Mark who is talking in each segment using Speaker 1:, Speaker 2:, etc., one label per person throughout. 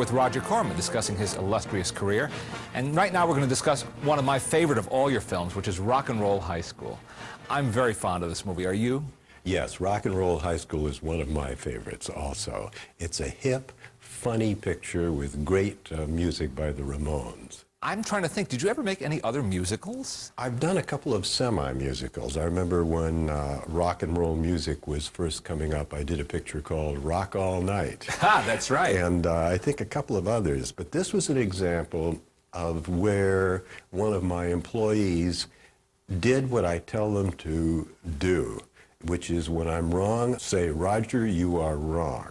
Speaker 1: with Roger Corman discussing his illustrious career. And right now we're going to discuss one of my favorite of all your films, which is Rock and Roll High School. I'm very fond of this movie. Are you?
Speaker 2: Yes, Rock and Roll High School is one of my favorites also. It's a hip, funny picture with great music by the Ramones.
Speaker 1: I'm trying to think, did you ever make any other musicals?
Speaker 2: I've done a couple of semi-musicals. I remember when rock and roll music was first coming up, I did a picture called Rock All Night.
Speaker 1: Ah, that's right.
Speaker 2: And I think a couple of others. But this was an example of where one of my employees did what I tell them to do, which is when I'm wrong, say, Roger, you are wrong.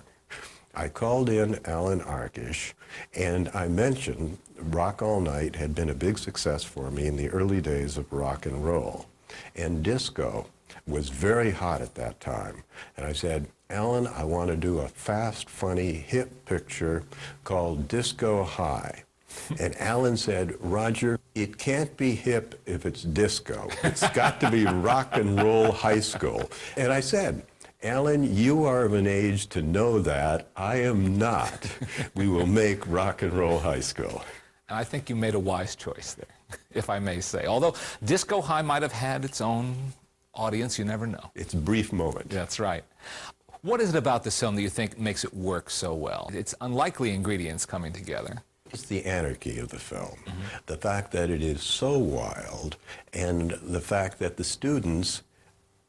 Speaker 2: I called in Alan Arkish, and I mentioned Rock All Night had been a big success for me in the early days of rock and roll. And disco was very hot at that time. And I said, Alan, I want to do a fast, funny, hip picture called Disco High. And Alan said, Roger, it can't be hip if it's disco. It's got to be Rock and Roll High School. And I said, Alan, you are of an age to know that. I am not. We will make Rock and Roll High School.
Speaker 1: And I think you made a wise choice there, if I may say. Although Disco High might have had its own audience, you never know.
Speaker 2: It's a brief moment.
Speaker 1: That's right. What is it about this film that you think makes it work so well? It's unlikely ingredients coming together.
Speaker 2: It's the anarchy of the film. The fact that it is so wild, and the fact that the students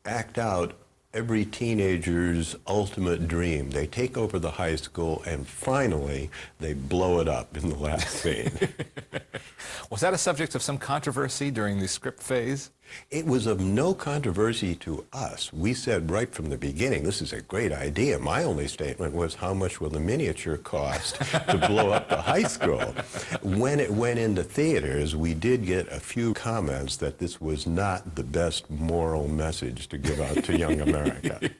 Speaker 2: act out every teenager's ultimate dream. They take over the high school, and finally, they blow it up in the last scene.
Speaker 1: Was that a subject of some controversy during the script phase?
Speaker 2: It was of no controversy to us. We said right from the beginning, this is a great idea. My only statement was, how much will the miniature cost to blow up the high school? When it went into theaters, we did get a few comments that this was not the best moral message to give out to young America.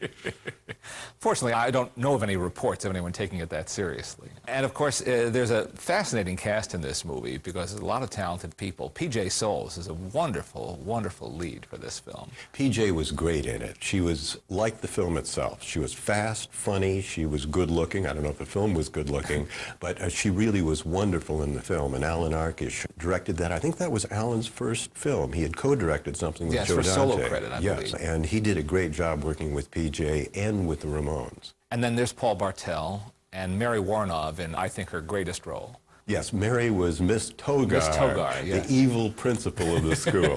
Speaker 1: Fortunately, I don't know of any reports of anyone taking it that seriously. And of course, there's a fascinating cast in this movie because there's a lot of talented people. P.J. Soles is a wonderful, wonderful lead for this film.
Speaker 2: P.J. was great in it. She was like the film itself. She was fast, funny, she was good-looking. I don't know if the film was good-looking, but she really was wonderful in the film. And Alan Arkish directed that. I think that was Alan's first film. He had co-directed something with Joe Dante.
Speaker 1: Yes, for solo credit, I believe.
Speaker 2: Yes, and he did a great job working with P.J. and with the Ramones.
Speaker 1: And then there's Paul Bartel and Mary Warnov in, I think, her greatest role.
Speaker 2: Yes, Mary was Miss Togar,
Speaker 1: yes.
Speaker 2: The evil principal of the school.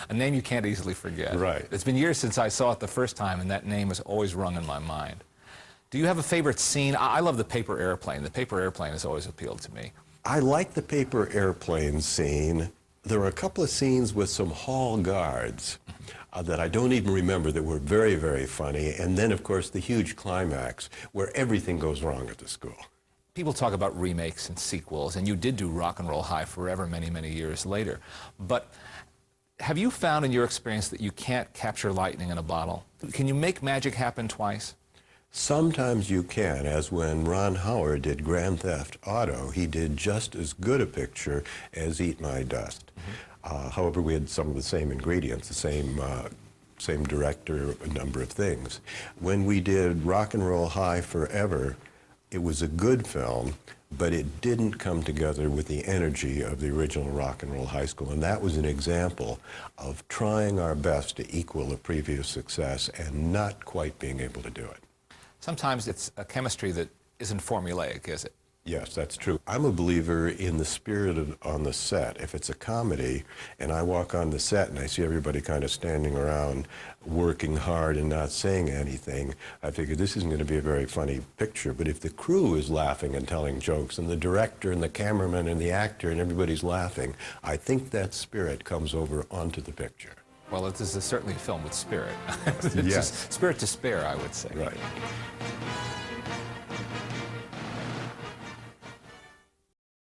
Speaker 1: A name you can't easily forget.
Speaker 2: Right.
Speaker 1: It's been years since I saw it the first time, and that name has always rung in my mind. Do you have a favorite scene? I love the paper airplane. The paper airplane has always appealed to me.
Speaker 2: I like the paper airplane scene. There were a couple of scenes with some hall guards that I don't even remember that were very, very funny. And then, of course, the huge climax where everything goes wrong at the school.
Speaker 1: People talk about remakes and sequels, and you did do Rock and Roll High forever, many, many years later. But have you found in your experience that you can't capture lightning in a bottle? Can you make magic happen twice?
Speaker 2: Sometimes you can, as when Ron Howard did Grand Theft Auto, he did just as good a picture as Eat My Dust. However, we had some of the same ingredients, the same director, a number of things. When we did Rock and Roll High Forever, it was a good film, but it didn't come together with the energy of the original Rock and Roll High School. And that was an example of trying our best to equal a previous success and not quite being able to do it.
Speaker 1: Sometimes it's a chemistry that isn't formulaic, is it?
Speaker 2: Yes, that's true. I'm a believer in the spirit on the set. If it's a comedy and I walk on the set and I see everybody kind of standing around working hard and not saying anything, I figure this isn't going to be a very funny picture. But if the crew is laughing and telling jokes and the director and the cameraman and the actor and everybody's laughing, I think that spirit comes over onto the picture.
Speaker 1: Well, this is certainly a film with spirit.
Speaker 2: Yes.
Speaker 1: Spirit to spare, I would say.
Speaker 2: Right.